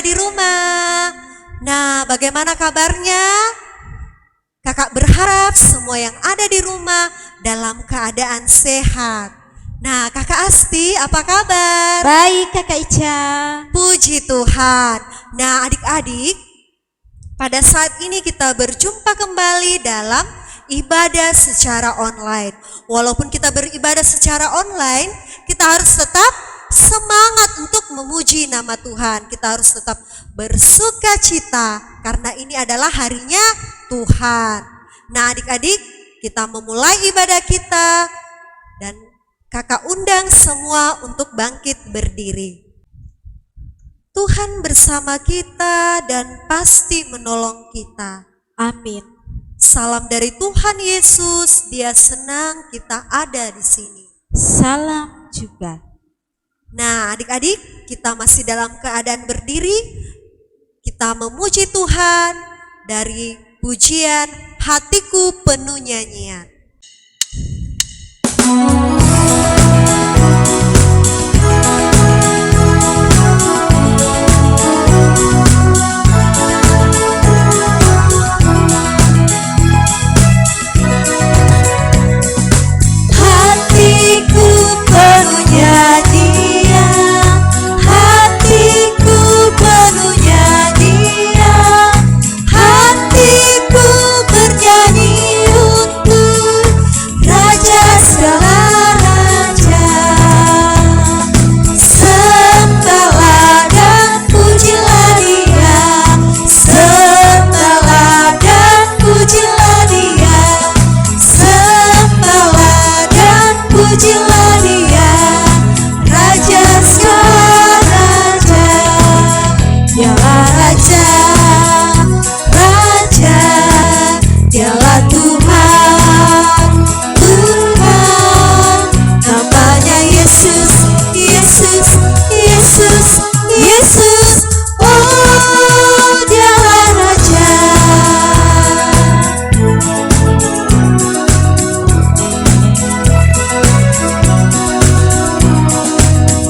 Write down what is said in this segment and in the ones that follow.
di rumah. Nah, bagaimana kabarnya? Kakak berharap semua yang ada di rumah dalam keadaan sehat. Nah, Kakak Asti, apa kabar? Baik, Kakak Ica. Puji Tuhan. Nah, adik-adik, pada saat ini kita berjumpa kembali dalam ibadah secara online. Walaupun kita beribadah secara online, kita harus tetap semangat untuk memuji nama Tuhan. Kita harus tetap bersuka cita karena ini adalah harinya Tuhan. Nah, adik-adik, kita memulai ibadah kita dan Kakak undang semua untuk bangkit berdiri. Tuhan bersama kita dan pasti menolong kita. Amin. Salam dari Tuhan Yesus, Dia senang kita ada di sini. Salam juga. Nah, adik-adik, kita masih dalam keadaan berdiri. Kita memuji Tuhan dari pujian Hatiku Penuh Nyanyian. Hatiku penuh nyanyian, hatiku penuh nyanyian, hatiku bernyanyi untuk Raja segala raja. Sembahlah dan pujilah Dia, sembahlah dan pujilah Dia, sembahlah dan pujilah Dia, Raja segala raja. Dialah Raja, Raja, Dialah Tuhan, Tuhan. Namanya Yesus, Yesus, Yesus, Yesus. Oh, Dialah Raja.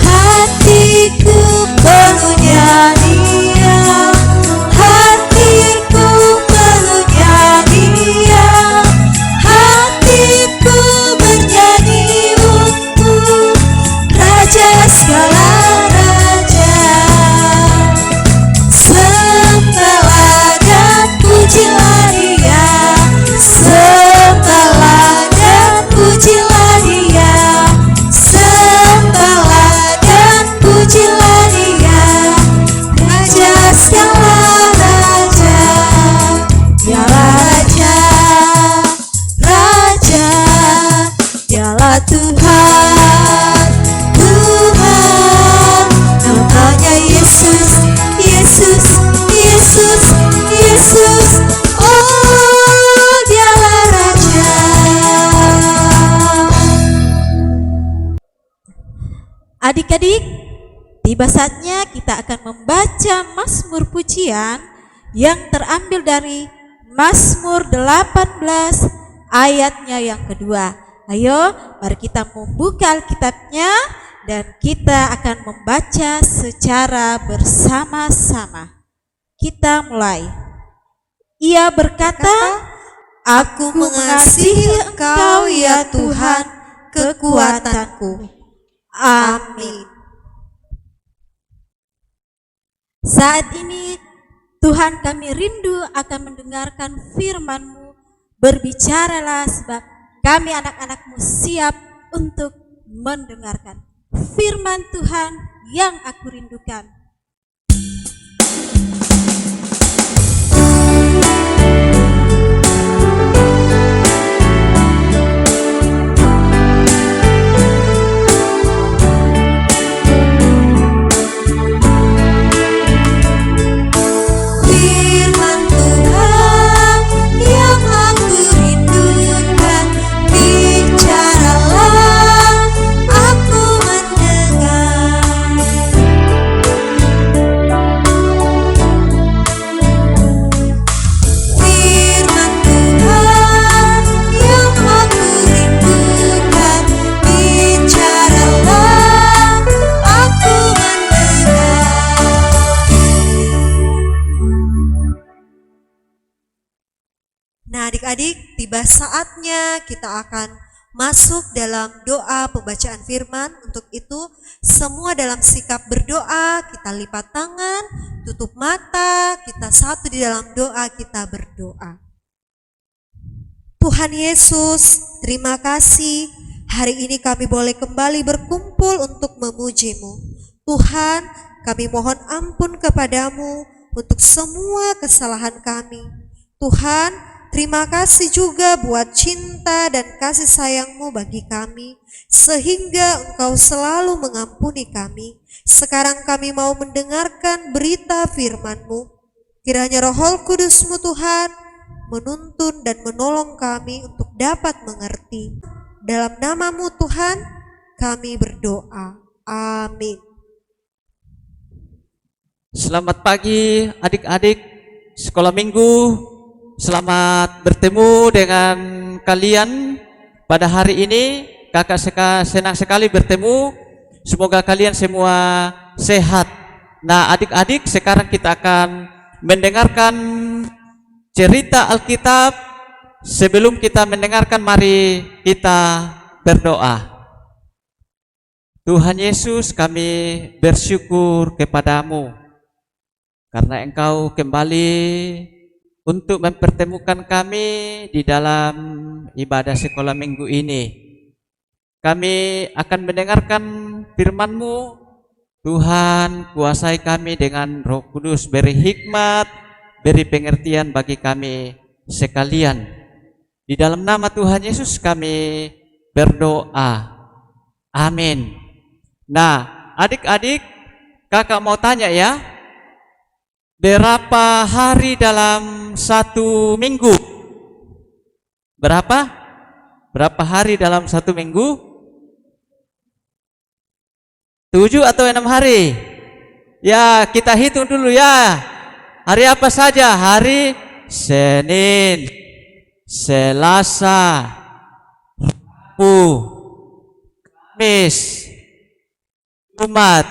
Hatiku penuh nyanyian, hatiku penuh nyanyian, hatiku bernyanyi untuk Raja segala raja. Sembahlah dan pujilah Dia, sembahlah dan pujilah Dia, sembahlah dan pujilah Dia, Raja segala raja. Dialah Raja, Raja, Dialah Tuhan, Tuhan. Namanya Yesus, Yesus, Yesus, Yesus. Oh, Dialah Raja. Adik-adik, tiba saatnya kita akan membaca Mazmur pujian yang terambil dari Mazmur 18 ayatnya yang kedua. Ayo, mari kita membuka Alkitabnya dan kita akan membaca secara bersama-sama. Kita mulai. Ia berkata, Aku mengasihi Engkau ya Tuhan, kekuatanku. Amin. Saat ini Tuhan, kami rindu akan mendengarkan firman-Mu. Berbicaralah sebab kami anak-anak-Mu siap untuk mendengarkan firman Tuhan yang aku rindukan. Firman Tuhan yang aku rindukan, bicaralah, aku mendengar. tiba saatnya kita akan masuk dalam doa pembacaan firman. Untuk itu, semua dalam sikap berdoa, kita lipat tangan, tutup mata, kita satu di dalam doa, kita berdoa. Tuhan Yesus, terima kasih. Hari ini kami boleh kembali berkumpul untuk memuji-Mu. Tuhan, kami mohon ampun kepadamu untuk semua kesalahan kami. Tuhan, terima kasih juga buat cinta dan kasih sayang-Mu bagi kami, sehingga Engkau selalu mengampuni kami. Sekarang kami mau mendengarkan berita firman-Mu. Kiranya Roh Kudus-Mu Tuhan menuntun dan menolong kami untuk dapat mengerti. Dalam nama-Mu Tuhan, kami berdoa. Amin. Selamat pagi adik-adik sekolah minggu. Selamat bertemu dengan kalian pada hari ini. Kakak senang sekali bertemu. Semoga kalian semua sehat. Nah, adik-adik, sekarang kita akan mendengarkan cerita Alkitab. Sebelum kita mendengarkan, mari kita berdoa. Tuhan Yesus, kami bersyukur kepadamu karena Engkau kembali untuk mempertemukan kami di dalam ibadah sekolah minggu ini. Kami akan mendengarkan firman-Mu. Tuhan, kuasai kami dengan Roh Kudus, beri hikmat, beri pengertian bagi kami sekalian. Di dalam nama Tuhan Yesus kami berdoa. Amin. Nah, adik-adik, kakak mau tanya ya, berapa hari dalam satu minggu? Berapa? Berapa hari dalam satu minggu? 7 atau 6 hari? Ya, kita hitung dulu ya. Hari apa saja? Hari Senin, Selasa, Rabu, Kamis, Jumat,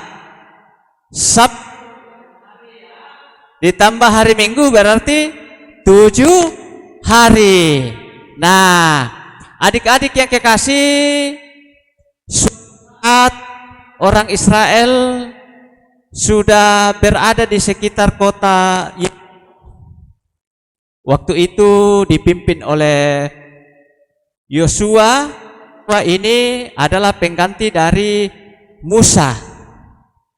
Sabtu, ditambah hari Minggu berarti 7 hari. Nah, adik-adik yang kekasih, saat orang Israel sudah berada di sekitar kota, waktu itu dipimpin oleh Yosua. Ini adalah pengganti dari Musa.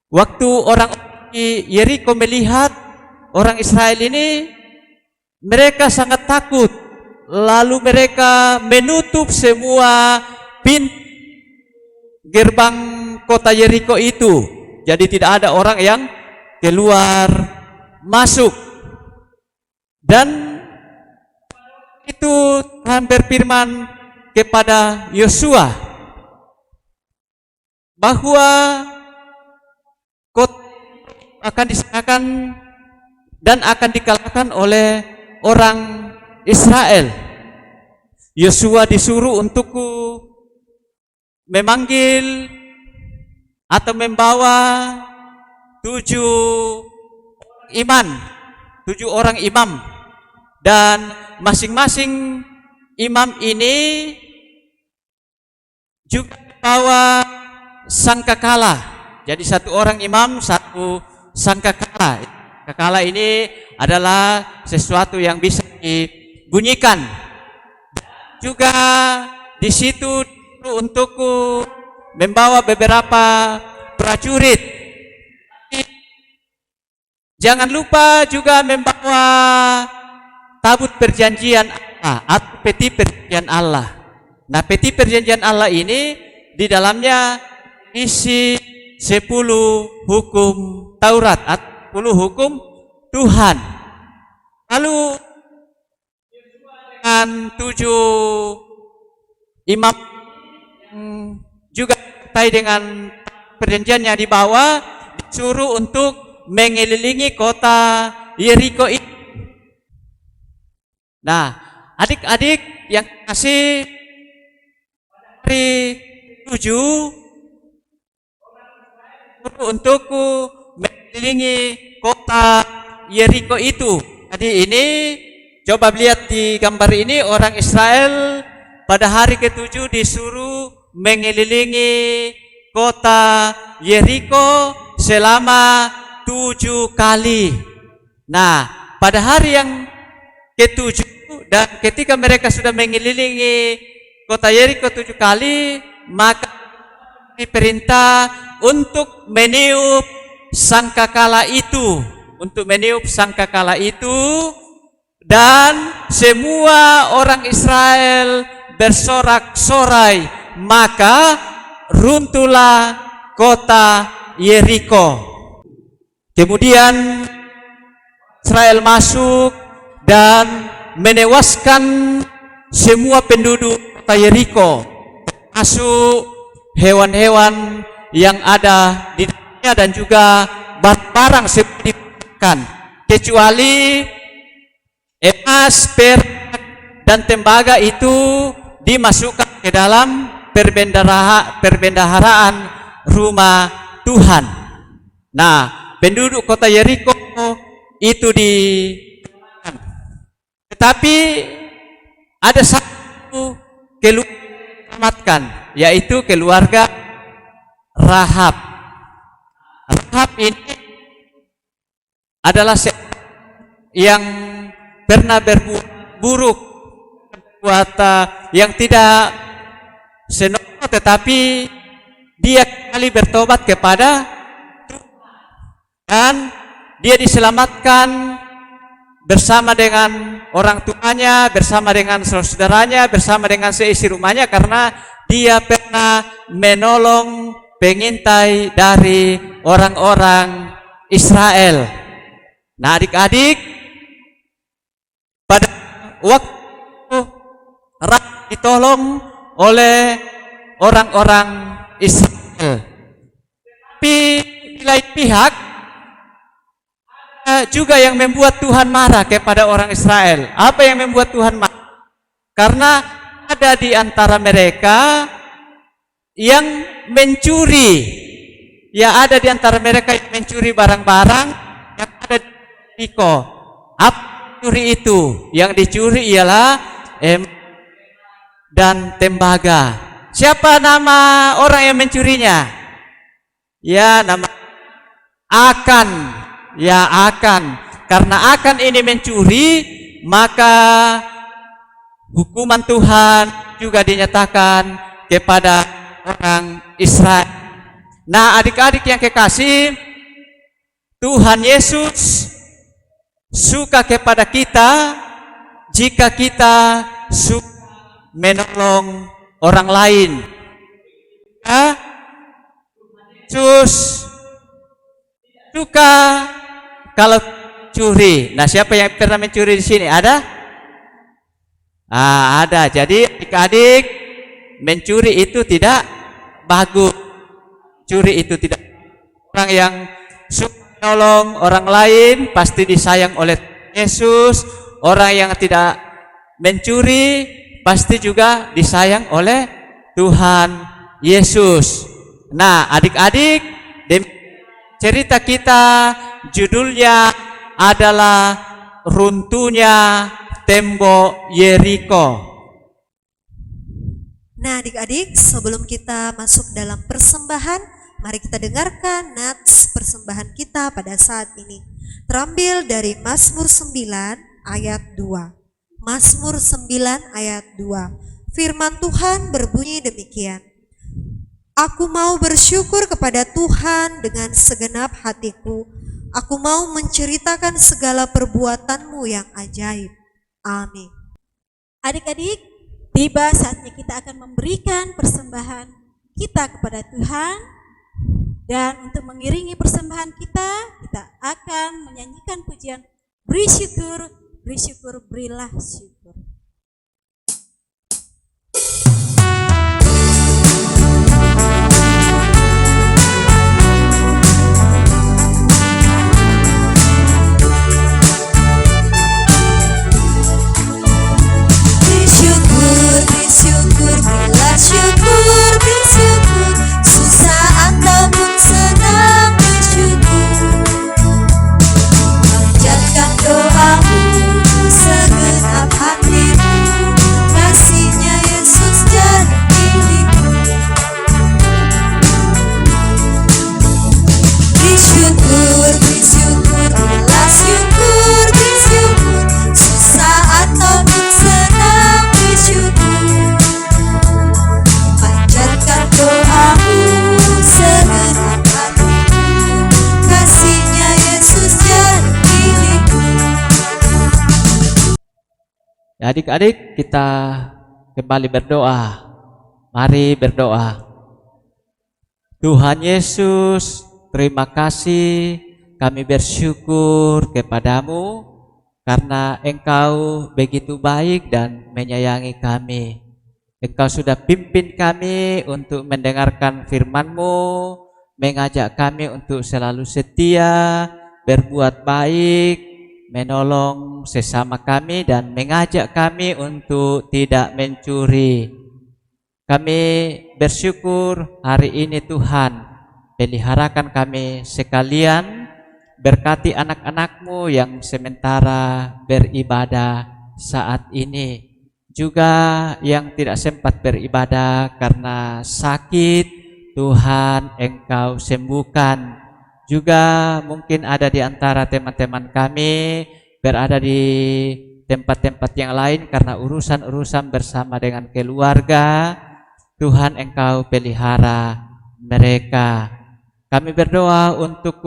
Waktu orang di Yeriko melihat orang Israel ini, mereka sangat takut. Lalu mereka menutup semua pintu gerbang kota Yeriko itu. Jadi tidak ada orang yang keluar masuk. Dan itu Tuhan berfirman kepada Yosua bahwa kota akan diserahkan dan akan dikalahkan oleh orang Israel. Yosua disuruh untuk memanggil atau membawa 7 orang imam, dan masing-masing imam ini juga membawa sangkakala. Jadi satu orang imam, satu sangkakala. Sangkakala ini adalah sesuatu yang bisa dibunyikan. Juga di situ untuk membawa beberapa prajurit. Jangan lupa juga membawa tabut perjanjian Allah atau peti perjanjian Allah. Nah, peti perjanjian Allah ini di dalamnya isi 10 hukum Taurat atau 10 hukum Tuhan. Lalu dengan 7 imam juga terkait dengan perjanjian yang dibawa, disuruh untuk mengelilingi kota Yeriko ini. Nah, adik-adik yang kasih, hari 7 untuk mengelilingi kota Yeriko itu. Jadi ini Coba lihat di gambar ini, orang Israel pada hari ke-7 disuruh mengelilingi kota Yeriko selama 7 kali. Nah, pada hari yang ke-7 dan ketika mereka sudah mengelilingi kota Yeriko 7 kali, maka diperintah untuk meniup sangkakala itu, dan semua orang Israel bersorak-sorai, maka runtuhlah kota Yeriko. Kemudian Israel masuk dan menewaskan semua penduduk kota Yeriko, masuk hewan-hewan yang ada di dalamnya dan juga barang-barang seperti makan, kecuali emas, perak, dan tembaga itu dimasukkan ke dalam perbendaharaan rumah Tuhan. Nah, penduduk kota Yeriko itu tetapi ada satu keluarga diselamatkan, yaitu keluarga Rahab. Rahab ini adalah yang pernah berbuat buruk, yang tidak senonoh, tetapi dia kembali bertobat kepada Tuhan dan dia diselamatkan bersama dengan orang tuanya, bersama dengan saudara-saudaranya, bersama dengan seisi rumahnya, karena dia pernah menolong pengintai dari orang-orang Israel. Nah, adik-adik, pada waktu Rahab ditolong oleh orang-orang Israel, tapi di lain pihak juga yang membuat Tuhan marah kepada orang Israel. Apa yang membuat Tuhan marah? Karena ada di antara mereka yang mencuri. Ya, ada di antara mereka yang mencuri barang-barang yang ada di Yeriko. Apa curi itu? Yang dicuri ialah dan tembaga. Siapa nama orang yang mencurinya? Ya, nama Akan. Ya, Akan. Karena Akan ini mencuri, maka hukuman Tuhan juga dinyatakan kepada orang Israel. Nah, adik-adik yang kekasih, Tuhan Yesus suka kepada kita jika kita suka menolong orang lain. Yesus suka kalau curi. Nah, siapa yang pernah mencuri di sini? Ada? Ada. Jadi adik-adik, mencuri itu tidak bagus. Curi itu tidak. Orang yang suka menolong orang lain pasti disayang oleh Yesus. Orang yang tidak mencuri pasti juga disayang oleh Tuhan Yesus. Nah, adik-adik, cerita kita judulnya adalah runtuhnya tembok Yeriko. Nah, adik-adik, sebelum kita masuk dalam persembahan, mari kita dengarkan nats persembahan kita pada saat ini. Terambil dari Mazmur 9 ayat 2. Mazmur 9 ayat 2. Firman Tuhan berbunyi demikian. Aku mau bersyukur kepada Tuhan dengan segenap hatiku. Aku mau menceritakan segala perbuatan-Mu yang ajaib. Amin. Adik-adik, tiba saatnya kita akan memberikan persembahan kita kepada Tuhan. Dan untuk mengiringi persembahan kita akan menyanyikan pujian Beri syukur, berilah syukur. Bersyukur, berilah syukur, bersyukur. Susah ataupun senang bersyukur. Panjatkan doamu segenap Adik-adik, kita kembali berdoa. Mari berdoa. Tuhan Yesus, terima kasih, kami bersyukur kepadamu karena Engkau begitu baik dan menyayangi kami. Engkau sudah pimpin kami untuk mendengarkan firman-Mu, mengajak kami untuk selalu setia, berbuat baik, menolong sesama kami, dan mengajak kami untuk tidak mencuri. Kami bersyukur hari ini Tuhan, peliharakan kami sekalian, berkati anak-anak-Mu yang sementara beribadah saat ini, juga yang tidak sempat beribadah karena sakit, Tuhan Engkau sembuhkan. Juga mungkin ada di antara teman-teman kami berada di tempat-tempat yang lain karena urusan-urusan bersama dengan keluarga. Tuhan Engkau pelihara mereka. Kami berdoa untuk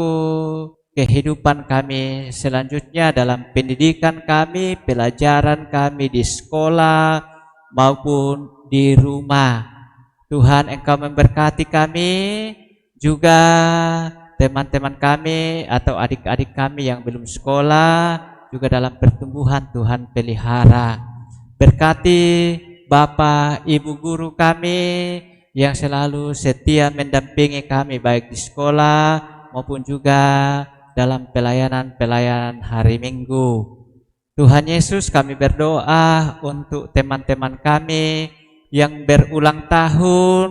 kehidupan kami selanjutnya dalam pendidikan kami, pelajaran kami di sekolah maupun di rumah. Tuhan Engkau memberkati kami, juga teman-teman kami atau adik-adik kami yang belum sekolah, juga dalam pertumbuhan Tuhan pelihara. Berkati Bapak, Ibu guru kami yang selalu setia mendampingi kami baik di sekolah maupun juga dalam pelayanan-pelayanan hari Minggu. Tuhan Yesus, kami berdoa untuk teman-teman kami yang berulang tahun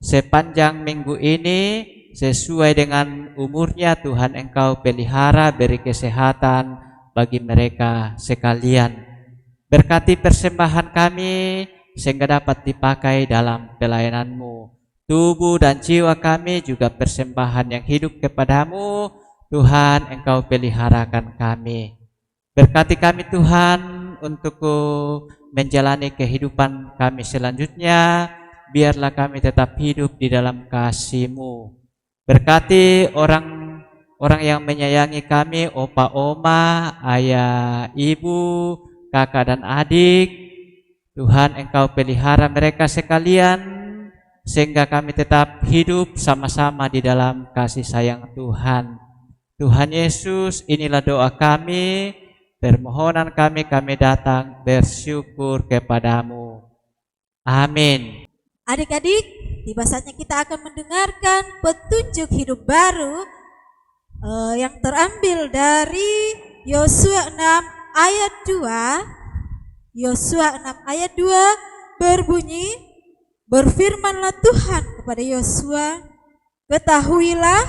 sepanjang minggu ini sesuai dengan umurnya. Tuhan Engkau pelihara, beri kesehatan bagi mereka sekalian. Berkati persembahan kami sehingga dapat dipakai dalam pelayanan-Mu. Tubuh dan jiwa kami juga persembahan yang hidup kepadamu. Tuhan Engkau peliharakan kami. Berkati kami Tuhan untuk menjalani kehidupan kami selanjutnya. Biarlah kami tetap hidup di dalam kasih-Mu. Berkati orang yang menyayangi kami, opa, oma, ayah, ibu, kakak dan adik. Tuhan Engkau pelihara mereka sekalian sehingga kami tetap hidup sama-sama di dalam kasih sayang Tuhan. Tuhan Yesus, inilah doa kami, permohonan kami datang bersyukur kepadamu. Amin. Adik-adik, tiba saatnya kita akan mendengarkan petunjuk hidup baru yang terambil dari Yosua 6 ayat 2. Yosua 6 ayat 2 berbunyi, berfirmanlah Tuhan kepada Yosua, ketahuilah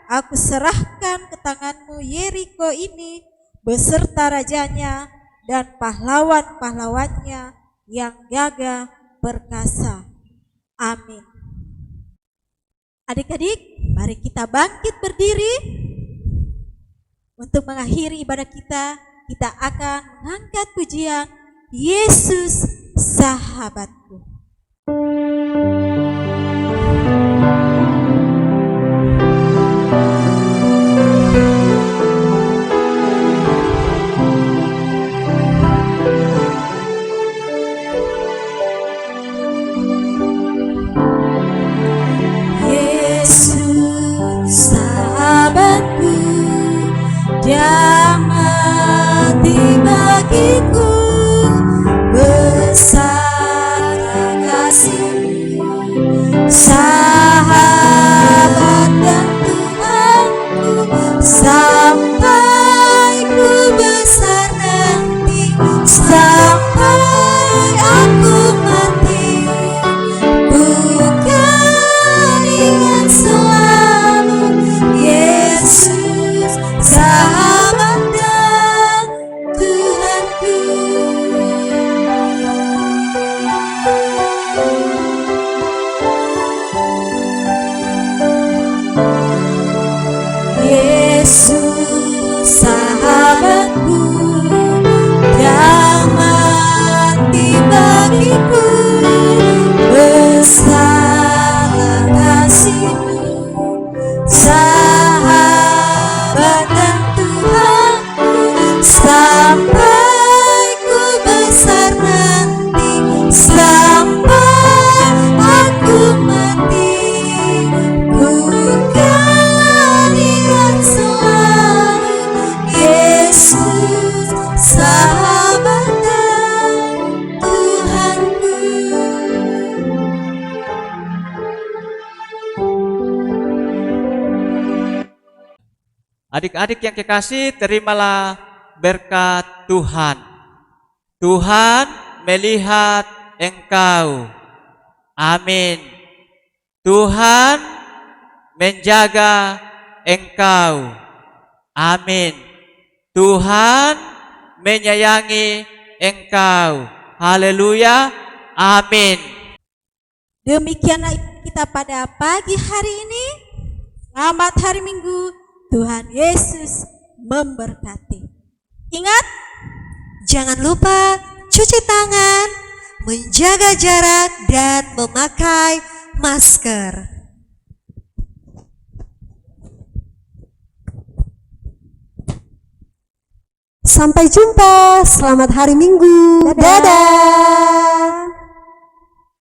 aku serahkan ke tanganmu Yeriko ini beserta rajanya dan pahlawan-pahlawannya yang gagah perkasa. Amin. Adik-adik, mari kita bangkit berdiri. Untuk mengakhiri ibadah kita, kita akan mengangkat pujian Yesus Sahabatku. Yesus sahabatku, Dia mati bagiku, besar kasih-Mu, sahabat dan Tuhanku, sampai ku besar nanti, sampai aku mati, bukan ingat selalu Yesus sahabat dan Tuhanku. Adik-adik yang kekasih, terimalah berkat Tuhan. Tuhan melihat engkau. Amin. Tuhan menjaga engkau. Amin. Tuhan menyayangi engkau. Haleluya. Amin. Demikianlah kita pada pagi hari ini. Selamat hari Minggu. Tuhan Yesus memberkati. Ingat, Jangan lupa cuci tangan, menjaga jarak, dan memakai masker. Sampai jumpa, selamat hari Minggu. Dadah.